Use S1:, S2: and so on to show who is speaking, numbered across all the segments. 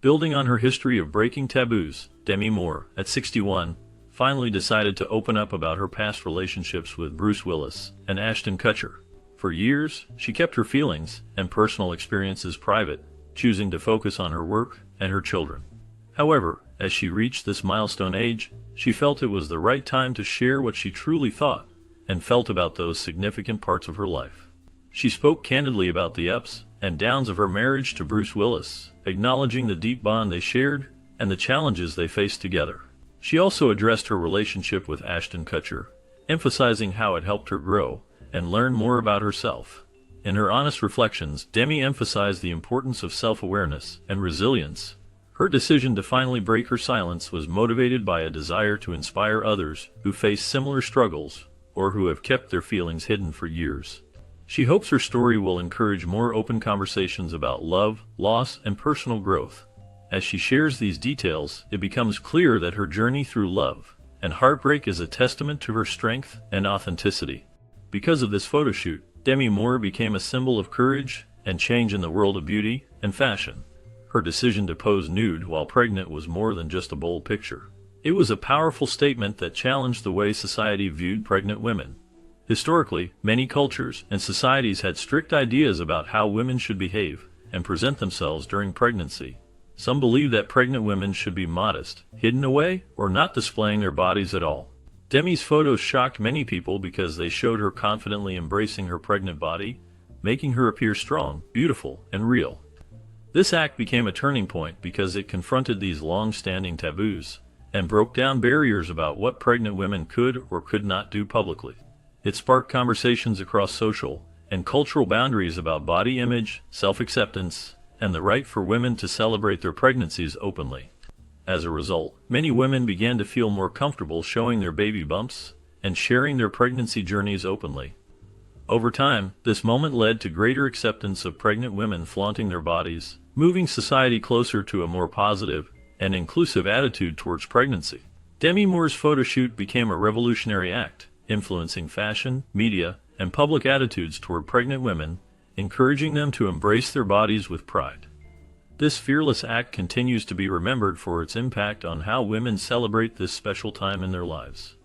S1: Building on her history of breaking taboos, Demi Moore, at 61, finally decided to open up about her past relationships with Bruce Willis and Ashton Kutcher. For years, she kept her feelings and personal experiences private, choosing to focus on her work and her children. However, as she reached this milestone age, she felt it was the right time to share what she truly thought and felt about those significant parts of her life. She spoke candidly about the ups and downs of her marriage to Bruce Willis, acknowledging the deep bond they shared and the challenges they faced together. She also addressed her relationship with Ashton Kutcher, emphasizing how it helped her grow and learn more about herself. In her honest reflections, Demi emphasized the importance of self-awareness and resilience. Her decision to finally break her silence was motivated by a desire to inspire others who face similar struggles or who have kept their feelings hidden for years. She hopes her story will encourage more open conversations about love, loss, and personal growth. As she shares these details, it becomes clear that her journey through love and heartbreak is a testament to her strength and authenticity. Because of this photo shoot, Demi Moore became a symbol of courage and change in the world of beauty and fashion. Her decision to pose nude while pregnant was more than just a bold picture. It was a powerful statement that challenged the way society viewed pregnant women. Historically, many cultures and societies had strict ideas about how women should behave and present themselves during pregnancy. Some believed that pregnant women should be modest, hidden away, or not displaying their bodies at all. Demi's photos shocked many people because they showed her confidently embracing her pregnant body, making her appear strong, beautiful, and real. This act became a turning point because it confronted these long-standing taboos and broke down barriers about what pregnant women could or could not do publicly. It sparked conversations across social and cultural boundaries about body image, self-acceptance, and the right for women to celebrate their pregnancies openly. As a result, many women began to feel more comfortable showing their baby bumps and sharing their pregnancy journeys openly. Over time, this moment led to greater acceptance of pregnant women flaunting their bodies, moving society closer to a more positive and inclusive attitude towards pregnancy. Demi Moore's photo shoot became a revolutionary act, influencing fashion, media, and public attitudes toward pregnant women, encouraging them to embrace their bodies with pride. This fearless act continues to be remembered for its impact on how women celebrate this special time in their lives.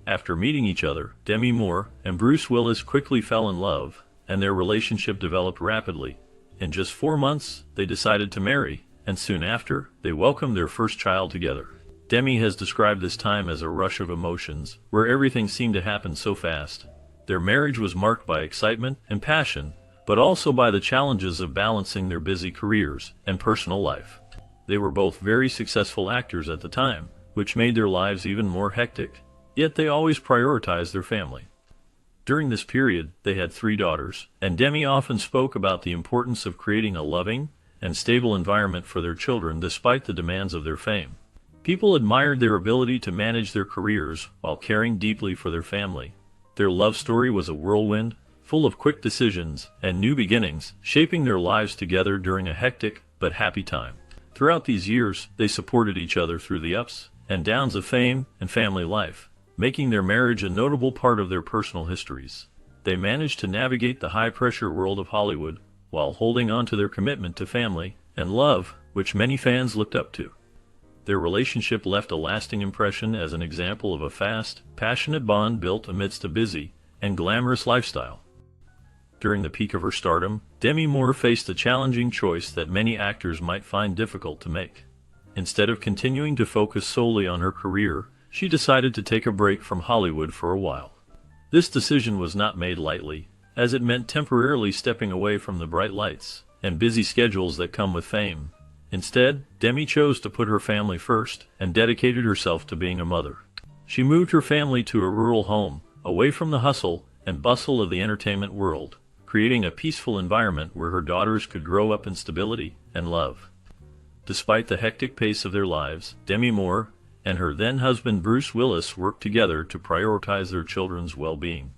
S1: After meeting each other, Demi Moore and Bruce Willis quickly fell in love, and their relationship developed rapidly. In just 4 months, they decided to marry, and soon after, they welcomed their first child together. Demi has described this time as a rush of emotions, where everything seemed to happen so fast. Their marriage was marked by excitement and passion, but also by the challenges of balancing their busy careers and personal life. They were both very successful actors at the time, which made their lives even more hectic, yet they always prioritized their family. During this period, they had 3 daughters, and Demi often spoke about the importance of creating a loving and stable environment for their children despite the demands of their fame. People admired their ability to manage their careers while caring deeply for their family. Their love story was a whirlwind, full of quick decisions and new beginnings, shaping their lives together during a hectic but happy time. Throughout these years, they supported each other through the ups and downs of fame and family life, making their marriage a notable part of their personal histories. They managed to navigate the high-pressure world of Hollywood while holding on to their commitment to family and love, which many fans looked up to. Their relationship left a lasting impression as an example of a fast, passionate bond built amidst a busy and glamorous lifestyle. During the peak of her stardom, Demi Moore faced a challenging choice that many actors might find difficult to make. Instead of continuing to focus solely on her career, she decided to take a break from Hollywood for a while. This decision was not made lightly, as it meant temporarily stepping away from the bright lights and busy schedules that come with fame. Instead, Demi chose to put her family first and dedicated herself to being a mother. She moved her family to a rural home, away from the hustle and bustle of the entertainment world, creating a peaceful environment where her daughters could grow up in stability and love. Despite the hectic pace of their lives, Demi Moore and her then-husband Bruce Willis worked together to prioritize their children's well-being.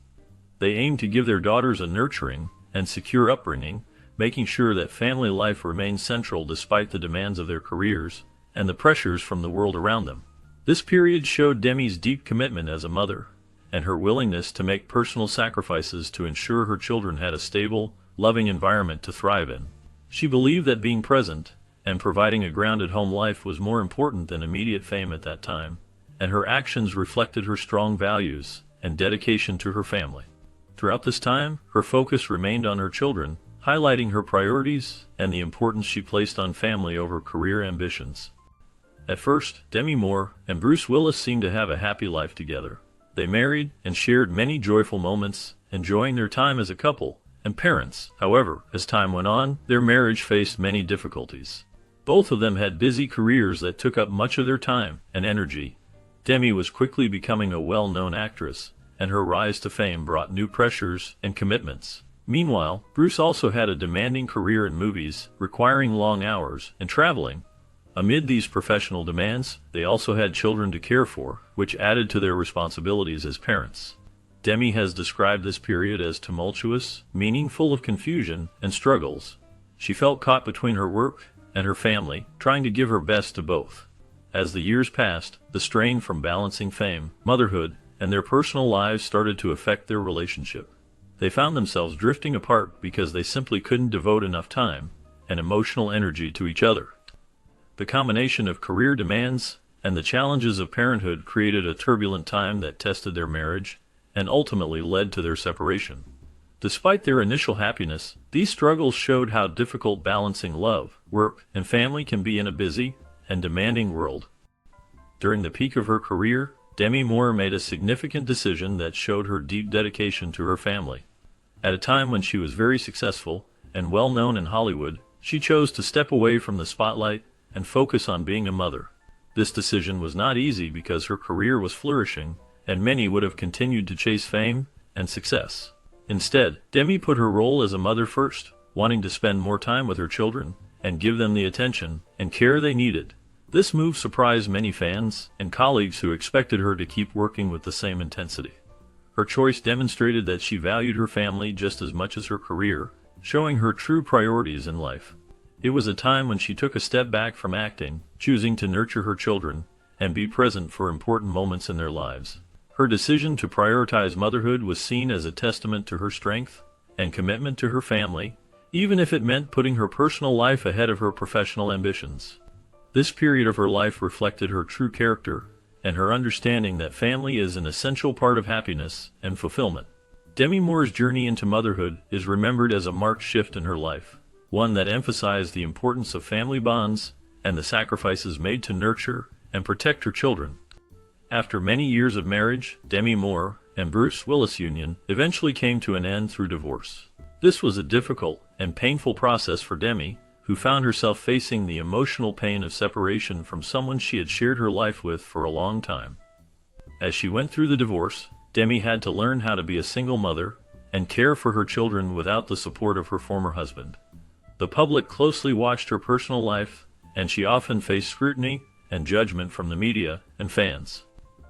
S1: They aimed to give their daughters a nurturing and secure upbringing, making sure that family life remained central despite the demands of their careers and the pressures from the world around them. This period showed Demi's deep commitment as a mother and her willingness to make personal sacrifices to ensure her children had a stable, loving environment to thrive in. She believed that being present and providing a grounded home life was more important than immediate fame at that time, and her actions reflected her strong values and dedication to her family. Throughout this time, her focus remained on her children, highlighting her priorities and the importance she placed on family over career ambitions. At first, Demi Moore and Bruce Willis seemed to have a happy life together. They married and shared many joyful moments, enjoying their time as a couple and parents. However, as time went on, their marriage faced many difficulties. Both of them had busy careers that took up much of their time and energy. Demi was quickly becoming a well-known actress, and her rise to fame brought new pressures and commitments. Meanwhile, Bruce also had a demanding career in movies, requiring long hours and traveling. Amid these professional demands, they also had children to care for, which added to their responsibilities as parents. Demi has described this period as tumultuous, meaning full of confusion and struggles. She felt caught between her work and her family, trying to give her best to both. As the years passed, the strain from balancing fame, motherhood, and their personal lives started to affect their relationship. They found themselves drifting apart because they simply couldn't devote enough time and emotional energy to each other. The combination of career demands and the challenges of parenthood created a turbulent time that tested their marriage and ultimately led to their separation. Despite their initial happiness, these struggles showed how difficult balancing love, work, and family can be in a busy and demanding world. During the peak of her career, Demi Moore made a significant decision that showed her deep dedication to her family. At a time when she was very successful and well known in Hollywood, she chose to step away from the spotlight and focus on being a mother. This decision was not easy because her career was flourishing, and many would have continued to chase fame and success. Instead, Demi put her role as a mother first, wanting to spend more time with her children and give them the attention and care they needed. This move surprised many fans and colleagues who expected her to keep working with the same intensity. Her choice demonstrated that she valued her family just as much as her career, showing her true priorities in life. It was a time when she took a step back from acting, choosing to nurture her children and be present for important moments in their lives. Her decision to prioritize motherhood was seen as a testament to her strength and commitment to her family, even if it meant putting her personal life ahead of her professional ambitions. This period of her life reflected her true character and her understanding that family is an essential part of happiness and fulfillment. Demi Moore's journey into motherhood is remembered as a marked shift in her life, one that emphasized the importance of family bonds and the sacrifices made to nurture and protect her children. After many years of marriage, Demi Moore and Bruce Willis' union eventually came to an end through divorce. This was a difficult and painful process for Demi, who found herself facing the emotional pain of separation from someone she had shared her life with for a long time. As she went through the divorce, Demi had to learn how to be a single mother and care for her children without the support of her former husband. The public closely watched her personal life, and she often faced scrutiny and judgment from the media and fans.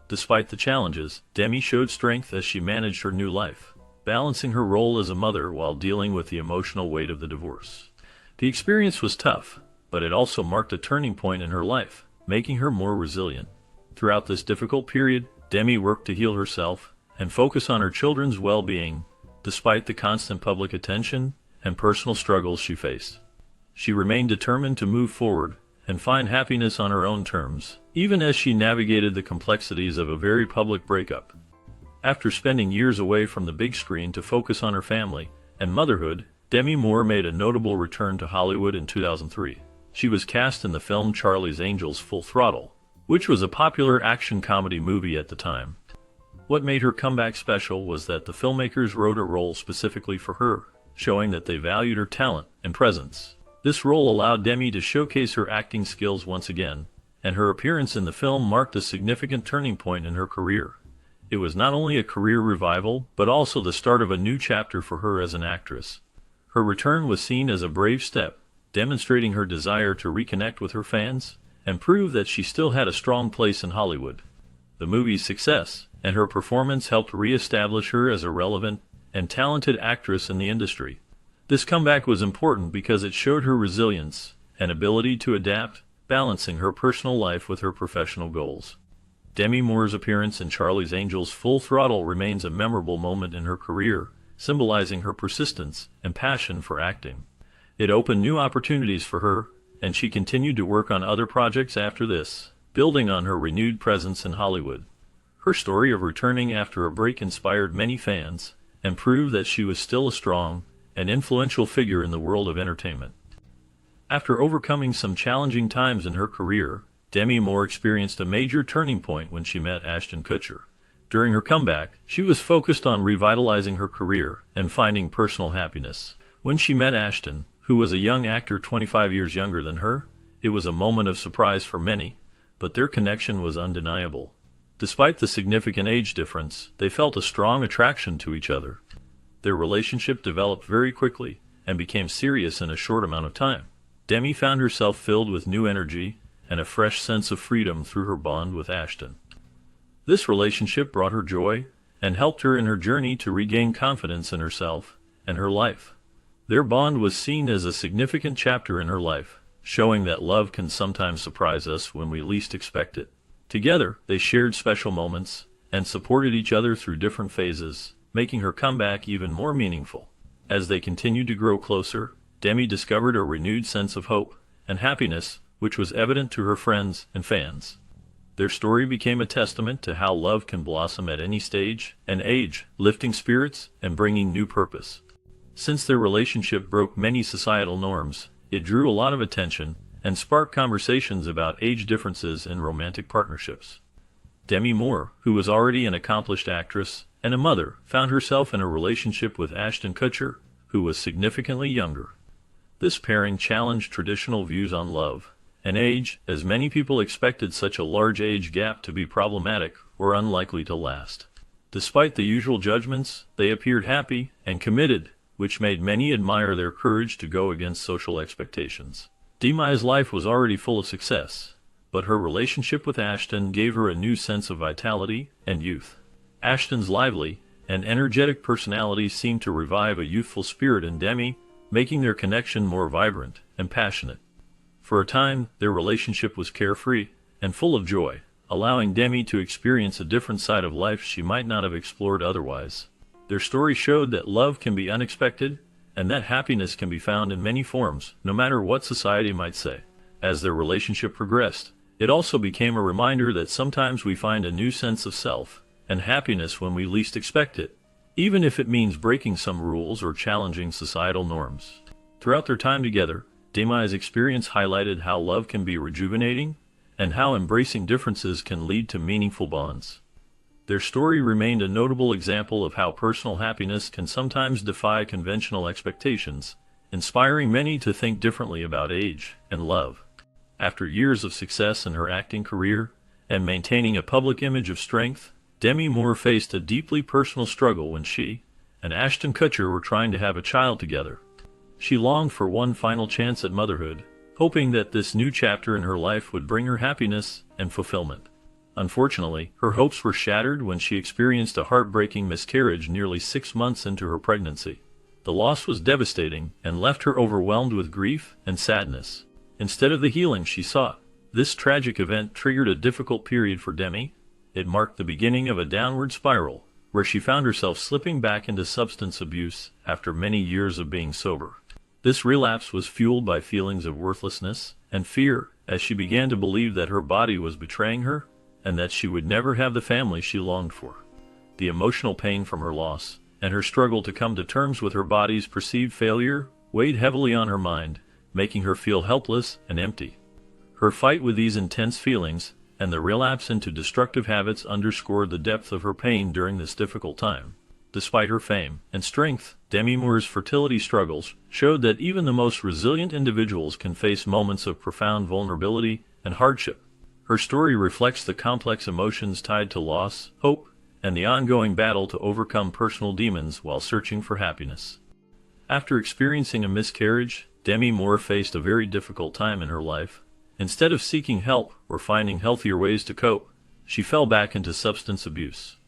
S1: Despite the challenges, Demi showed strength as she managed her new life, balancing her role as a mother while dealing with the emotional weight of the divorce. The experience was tough, but it also marked a turning point in her life, making her more resilient. Throughout this difficult period, Demi worked to heal herself and focus on her children's well-being, despite the constant public attention and personal struggles she faced. She remained determined to move forward and find happiness on her own terms, even as she navigated the complexities of a very public breakup. After spending years away from the big screen to focus on her family and motherhood, Demi Moore made a notable return to Hollywood in 2003. She was cast in the film Charlie's Angels Full Throttle, which was a popular action comedy movie at the time. What made her comeback special was that the filmmakers wrote a role specifically for her, showing that they valued her talent and presence. This role allowed Demi to showcase her acting skills once again, and her appearance in the film marked a significant turning point in her career. It was not only a career revival, but also the start of a new chapter for her as an actress. Her return was seen as a brave step, demonstrating her desire to reconnect with her fans and prove that she still had a strong place in Hollywood. The movie's success and her performance helped re-establish her as a relevant and talented actress in the industry. This comeback was important because it showed her resilience and ability to adapt, balancing her personal life with her professional goals. Demi Moore's appearance in Charlie's Angels Full Throttle remains a memorable moment in her career, symbolizing her persistence and passion for acting. It opened new opportunities for her and she continued to work on other projects after this, building on her renewed presence in Hollywood. Her story of returning after a break inspired many fans, and proved that she was still a strong and influential figure in the world of entertainment. After overcoming some challenging times in her career, Demi Moore experienced a major turning point when she met Ashton Kutcher. During her comeback, she was focused on revitalizing her career and finding personal happiness. When she met Ashton, who was a young actor 25 years younger than her, it was a moment of surprise for many, but their connection was undeniable. Despite the significant age difference, they felt a strong attraction to each other. Their relationship developed very quickly and became serious in a short amount of time. Demi found herself filled with new energy and a fresh sense of freedom through her bond with Ashton. This relationship brought her joy and helped her in her journey to regain confidence in herself and her life. Their bond was seen as a significant chapter in her life, showing that love can sometimes surprise us when we least expect it. Together, they shared special moments and supported each other through different phases, making her comeback even more meaningful. As they continued to grow closer, Demi discovered a renewed sense of hope and happiness, which was evident to her friends and fans. Their story became a testament to how love can blossom at any stage and age, lifting spirits and bringing new purpose. Since their relationship broke many societal norms, it drew a lot of attention and sparked conversations about age differences in romantic partnerships. Demi Moore, who was already an accomplished actress and a mother, found herself in a relationship with Ashton Kutcher, who was significantly younger. This pairing challenged traditional views on love and age, as many people expected such a large age gap to be problematic or unlikely to last. Despite the usual judgments, they appeared happy and committed, which made many admire their courage to go against social expectations. Demi's life was already full of success, but her relationship with Ashton gave her a new sense of vitality and youth. Ashton's lively and energetic personality seemed to revive a youthful spirit in Demi, making their connection more vibrant and passionate. For a time, their relationship was carefree and full of joy, allowing Demi to experience a different side of life she might not have explored otherwise. Their story showed that love can be unexpected and that happiness can be found in many forms, no matter what society might say. As their relationship progressed, it also became a reminder that sometimes we find a new sense of self and happiness when we least expect it, even if it means breaking some rules or challenging societal norms. Throughout their time together, Demi's experience highlighted how love can be rejuvenating and how embracing differences can lead to meaningful bonds. Their story remained a notable example of how personal happiness can sometimes defy conventional expectations, inspiring many to think differently about age and love. After years of success in her acting career and maintaining a public image of strength, Demi Moore faced a deeply personal struggle when she and Ashton Kutcher were trying to have a child together. She longed for one final chance at motherhood, hoping that this new chapter in her life would bring her happiness and fulfillment. Unfortunately, her hopes were shattered when she experienced a heartbreaking miscarriage nearly 6 months into her pregnancy. The loss was devastating and left her overwhelmed with grief and sadness. Instead of the healing she sought, this tragic event triggered a difficult period for Demi. It marked the beginning of a downward spiral, where she found herself slipping back into substance abuse after many years of being sober. This relapse was fueled by feelings of worthlessness and fear, as she began to believe that her body was betraying her and that she would never have the family she longed for. The emotional pain from her loss and her struggle to come to terms with her body's perceived failure weighed heavily on her mind, making her feel helpless and empty. Her fight with these intense feelings and the relapse into destructive habits underscored the depth of her pain during this difficult time. Despite her fame and strength, Demi Moore's fertility struggles showed that even the most resilient individuals can face moments of profound vulnerability and hardship. Her story reflects the complex emotions tied to loss, hope, and the ongoing battle to overcome personal demons while searching for happiness. After experiencing a miscarriage, Demi Moore faced a very difficult time in her life. Instead of seeking help or finding healthier ways to cope, she fell back into substance abuse.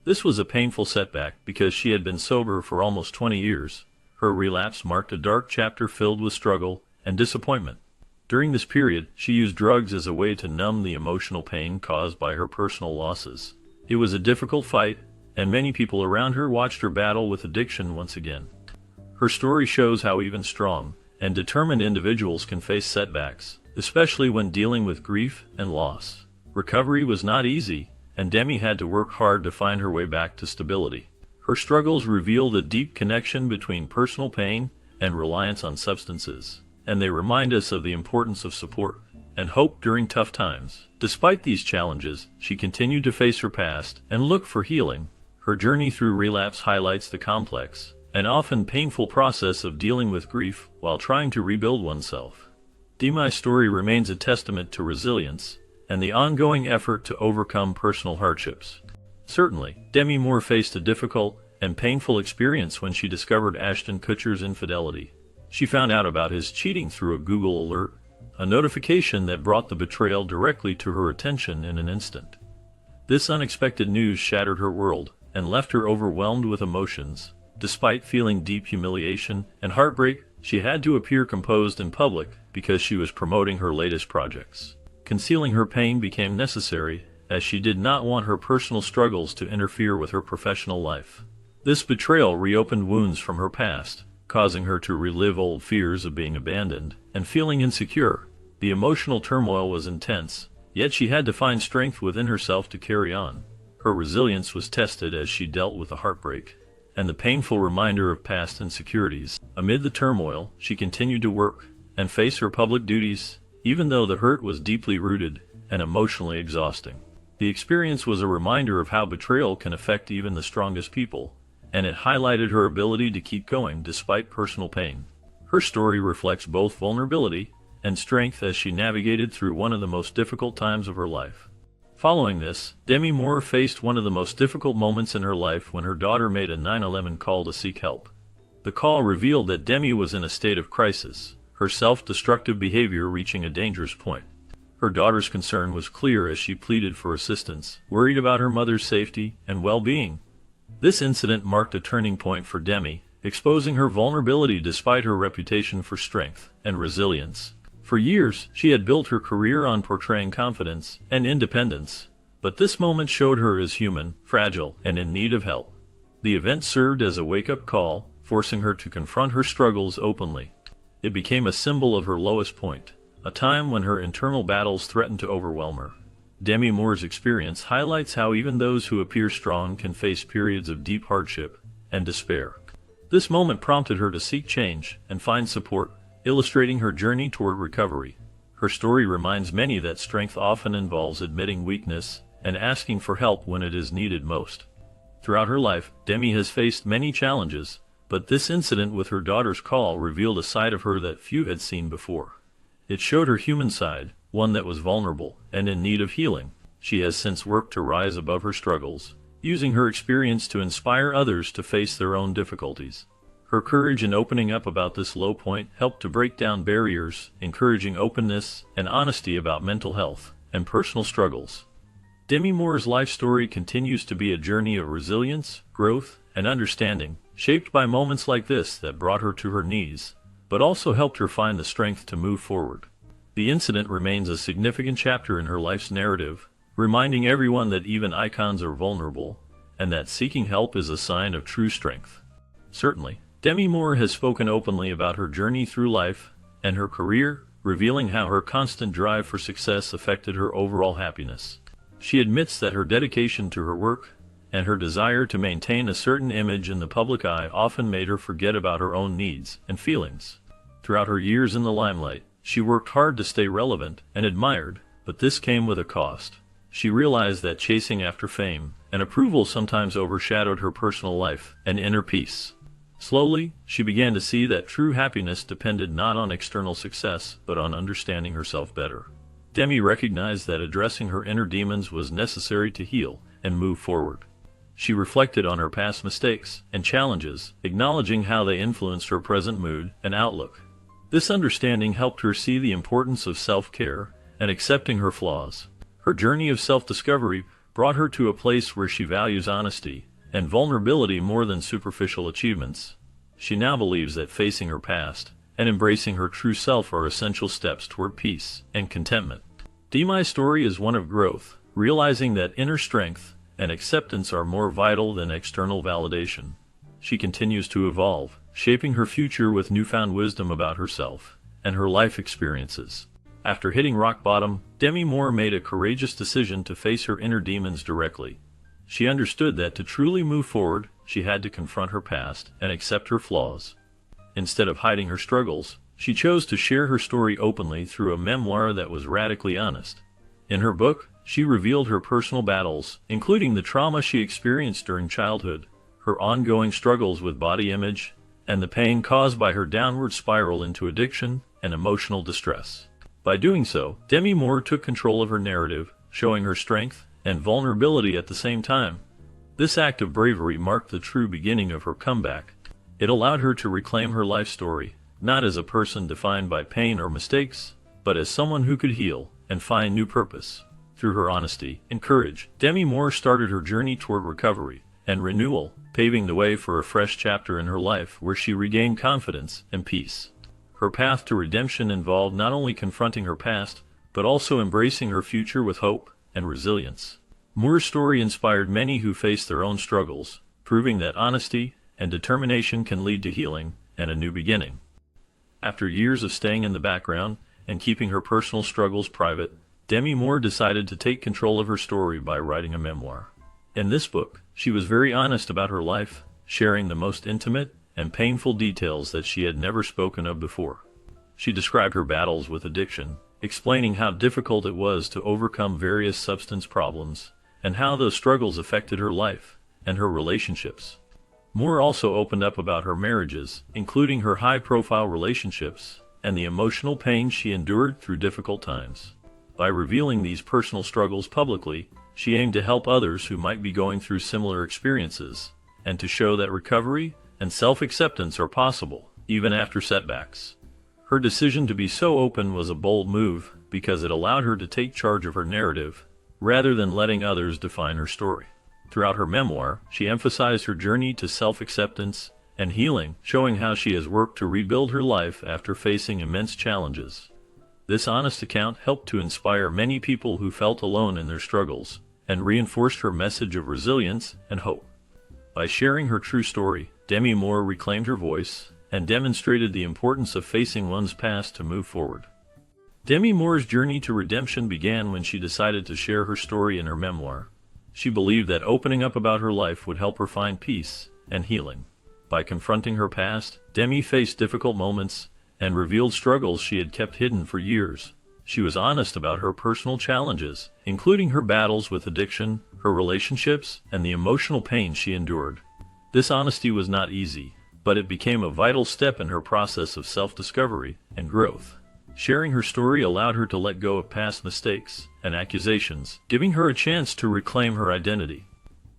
S1: This was a painful setback because she had been sober for almost 20 years. Her relapse marked a dark chapter filled with struggle and disappointment. During this period, she used drugs as a way to numb the emotional pain caused by her personal losses. It was a difficult fight, and many people around her watched her battle with addiction once again. Her story shows how even strong and determined individuals can face setbacks, especially when dealing with grief and loss. Recovery was not easy, and Demi had to work hard to find her way back to stability. Her struggles revealed a deep connection between personal pain and reliance on substances, and they remind us of the importance of support and hope during tough times. Despite these challenges, she continued to face her past and look for healing. Her journey through relapse highlights the complex and often painful process of dealing with grief while trying to rebuild oneself. Demi's story remains a testament to resilience and the ongoing effort to overcome personal hardships. Certainly, Demi Moore faced a difficult and painful experience when she discovered Ashton Kutcher's infidelity. She found out about his cheating through a Google alert, a notification that brought the betrayal directly to her attention in an instant. This unexpected news shattered her world and left her overwhelmed with emotions. Despite feeling deep humiliation and heartbreak, she had to appear composed in public because she was promoting her latest projects. Concealing her pain became necessary, as she did not want her personal struggles to interfere with her professional life. This betrayal reopened wounds from her past, causing her to relive old fears of being abandoned and feeling insecure. The emotional turmoil was intense, yet she had to find strength within herself to carry on. Her resilience was tested as she dealt with the heartbreak and the painful reminder of past insecurities. Amid the turmoil, she continued to work and face her public duties, even though the hurt was deeply rooted and emotionally exhausting. The experience was a reminder of how betrayal can affect even the strongest people, and it highlighted her ability to keep going despite personal pain. Her story reflects both vulnerability and strength as she navigated through one of the most difficult times of her life. Following this, Demi Moore faced one of the most difficult moments in her life when her daughter made a 911 call to seek help. The call revealed that Demi was in a state of crisis, her self-destructive behavior reaching a dangerous point. Her daughter's concern was clear as she pleaded for assistance, worried about her mother's safety and well-being. This incident marked a turning point for Demi, exposing her vulnerability despite her reputation for strength and resilience. For years, she had built her career on portraying confidence and independence, but this moment showed her as human, fragile, and in need of help. The event served as a wake-up call, forcing her to confront her struggles openly. It became a symbol of her lowest point, a time when her internal battles threatened to overwhelm her. Demi Moore's experience highlights how even those who appear strong can face periods of deep hardship and despair. This moment prompted her to seek change and find support, illustrating her journey toward recovery. Her story reminds many that strength often involves admitting weakness and asking for help when it is needed most. Throughout her life, Demi has faced many challenges, but this incident with her daughter's call revealed a side of her that few had seen before. It showed her human side, one that was vulnerable and in need of healing. She has since worked to rise above her struggles, using her experience to inspire others to face their own difficulties. Her courage in opening up about this low point helped to break down barriers, encouraging openness and honesty about mental health and personal struggles. Demi Moore's life story continues to be a journey of resilience, growth, and understanding, shaped by moments like this that brought her to her knees, but also helped her find the strength to move forward. The incident remains a significant chapter in her life's narrative, reminding everyone that even icons are vulnerable, and that seeking help is a sign of true strength. Certainly, Demi Moore has spoken openly about her journey through life and her career, revealing how her constant drive for success affected her overall happiness. She admits that her dedication to her work and her desire to maintain a certain image in the public eye often made her forget about her own needs and feelings. Throughout her years in the limelight, she worked hard to stay relevant and admired, but this came with a cost. She realized that chasing after fame and approval sometimes overshadowed her personal life and inner peace. Slowly, she began to see that true happiness depended not on external success, but on understanding herself better. Demi recognized that addressing her inner demons was necessary to heal and move forward. She reflected on her past mistakes and challenges, acknowledging how they influenced her present mood and outlook. This understanding helped her see the importance of self-care and accepting her flaws. Her journey of self-discovery brought her to a place where she values honesty and vulnerability more than superficial achievements. She now believes that facing her past and embracing her true self are essential steps toward peace and contentment. Demi's story is one of growth, realizing that inner strength and acceptance are more vital than external validation. She continues to evolve, shaping her future with newfound wisdom about herself and her life experiences. After hitting rock bottom, Demi Moore made a courageous decision to face her inner demons directly. She understood that to truly move forward, she had to confront her past and accept her flaws. Instead of hiding her struggles, she chose to share her story openly through a memoir that was radically honest. In her book, she revealed her personal battles, including the trauma she experienced during childhood, her ongoing struggles with body image, and the pain caused by her downward spiral into addiction and emotional distress. By doing so, Demi Moore took control of her narrative, showing her strength and vulnerability at the same time. This act of bravery marked the true beginning of her comeback. It allowed her to reclaim her life story, not as a person defined by pain or mistakes, but as someone who could heal and find new purpose. Through her honesty and courage, Demi Moore started her journey toward recovery and renewal, paving the way for a fresh chapter in her life where she regained confidence and peace. Her path to redemption involved not only confronting her past, but also embracing her future with hope and resilience. Moore's story inspired many who face their own struggles, proving that honesty and determination can lead to healing and a new beginning. After years of staying in the background and keeping her personal struggles private, Demi Moore decided to take control of her story by writing a memoir. In this book, she was very honest about her life, sharing the most intimate and painful details that she had never spoken of before. She described her battles with addiction, explaining how difficult it was to overcome various substance problems, and how those struggles affected her life and her relationships. Moore also opened up about her marriages, including her high-profile relationships, and the emotional pain she endured through difficult times. By revealing these personal struggles publicly, she aimed to help others who might be going through similar experiences, and to show that recovery and self-acceptance are possible, even after setbacks. Her decision to be so open was a bold move because it allowed her to take charge of her narrative, rather than letting others define her story. Throughout her memoir, she emphasized her journey to self-acceptance and healing, showing how she has worked to rebuild her life after facing immense challenges. This honest account helped to inspire many people who felt alone in their struggles, and reinforced her message of resilience and hope. By sharing her true story, Demi Moore reclaimed her voice and demonstrated the importance of facing one's past to move forward. Demi Moore's journey to redemption began when she decided to share her story in her memoir. She believed that opening up about her life would help her find peace and healing. By confronting her past, Demi faced difficult moments and revealed struggles she had kept hidden for years. She was honest about her personal challenges, including her battles with addiction, her relationships, and the emotional pain she endured. This honesty was not easy, but it became a vital step in her process of self-discovery and growth. Sharing her story allowed her to let go of past mistakes and accusations, giving her a chance to reclaim her identity.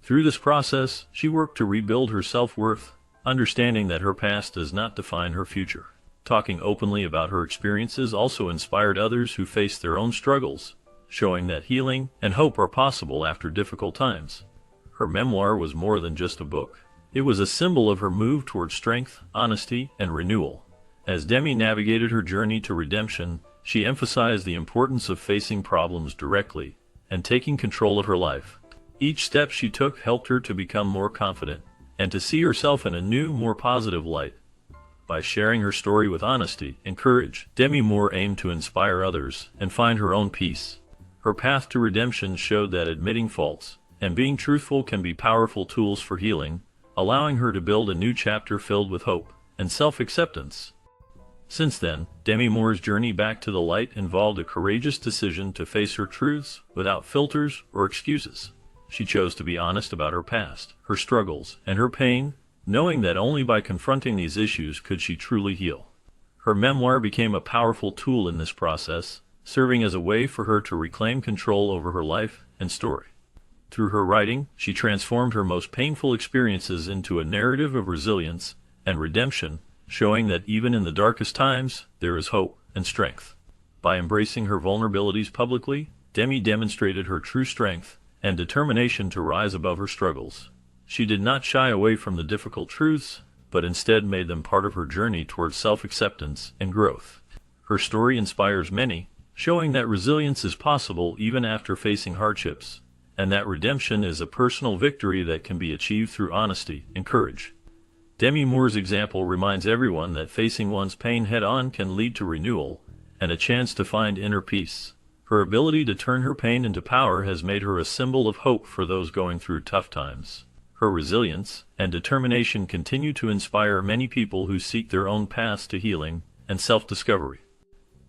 S1: Through this process, she worked to rebuild her self-worth, understanding that her past does not define her future. Talking openly about her experiences also inspired others who faced their own struggles, showing that healing and hope are possible after difficult times. Her memoir was more than just a book. It was a symbol of her move toward strength, honesty, and renewal. As Demi navigated her journey to redemption, she emphasized the importance of facing problems directly and taking control of her life. Each step she took helped her to become more confident and to see herself in a new, more positive light. By sharing her story with honesty and courage, Demi Moore aimed to inspire others and find her own peace. Her path to redemption showed that admitting faults and being truthful can be powerful tools for healing, allowing her to build a new chapter filled with hope and self-acceptance. Since then, Demi Moore's journey back to the light involved a courageous decision to face her truths without filters or excuses. She chose to be honest about her past, her struggles, and her pain, knowing that only by confronting these issues could she truly heal. Her memoir became a powerful tool in this process, serving as a way for her to reclaim control over her life and story. Through her writing, she transformed her most painful experiences into a narrative of resilience and redemption, showing that even in the darkest times, there is hope and strength. By embracing her vulnerabilities publicly, Demi demonstrated her true strength and determination to rise above her struggles. She did not shy away from the difficult truths, but instead made them part of her journey towards self-acceptance and growth. Her story inspires many, showing that resilience is possible even after facing hardships, and that redemption is a personal victory that can be achieved through honesty and courage. Demi Moore's example reminds everyone that facing one's pain head-on can lead to renewal and a chance to find inner peace. Her ability to turn her pain into power has made her a symbol of hope for those going through tough times. Her resilience and determination continue to inspire many people who seek their own paths to healing and self-discovery.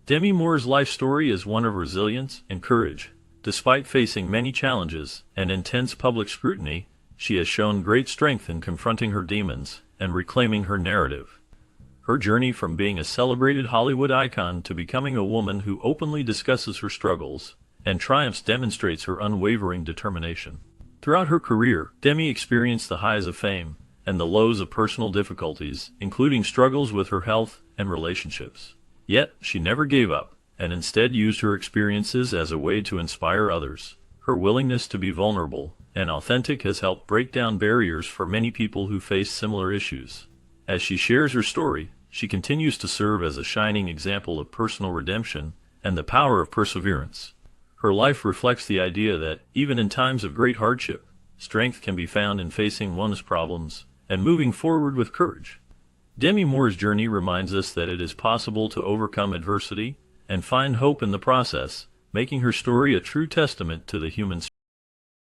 S1: Demi Moore's life story is one of resilience and courage. Despite facing many challenges and intense public scrutiny, she has shown great strength in confronting her demons and reclaiming her narrative. Her journey from being a celebrated Hollywood icon to becoming a woman who openly discusses her struggles and triumphs demonstrates her unwavering determination. Throughout her career, Demi experienced the highs of fame and the lows of personal difficulties, including struggles with her health and relationships. Yet, she never gave up, and instead used her experiences as a way to inspire others. Her willingness to be vulnerable and authentic has helped break down barriers for many people who face similar issues. As she shares her story, she continues to serve as a shining example of personal redemption and the power of perseverance. Her life reflects the idea that, even in times of great hardship, strength can be found in facing one's problems and moving forward with courage. Demi Moore's journey reminds us that it is possible to overcome adversity and find hope in the process, making her story a true testament to the human spirit.